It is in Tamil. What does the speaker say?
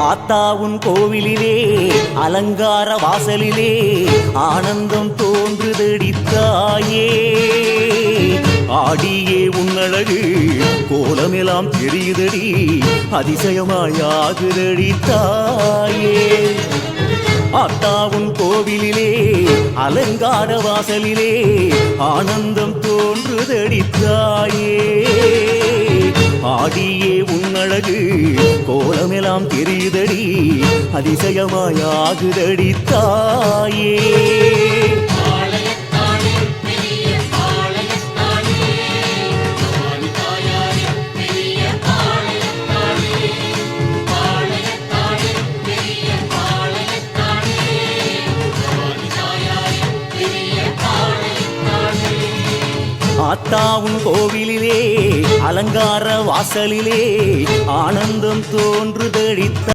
ஆத்தாவுன் கோவிலிலே அலங்கார வாசலிலே ஆனந்தம் தோன்றுதடித்தாயே. ஆடியே உன்னழகு கோலமெல்லாம் தெரியுதடி, அதிசயமாயாகுதடி தாயே. ஆத்தாவுன் கோவிலிலே அலங்கார வாசலிலே ஆனந்தம் தோன்றுதடித்தாயே. ஆடியே உன்னழகு கோலமெல்லாம் தெரியுதடி, அதிசயமாயாகுதடி தாயே. ஆத்தாவுன் கோவிலிலே அலங்கார வாசலிலே ஆனந்தம் தோன்றுதடித்த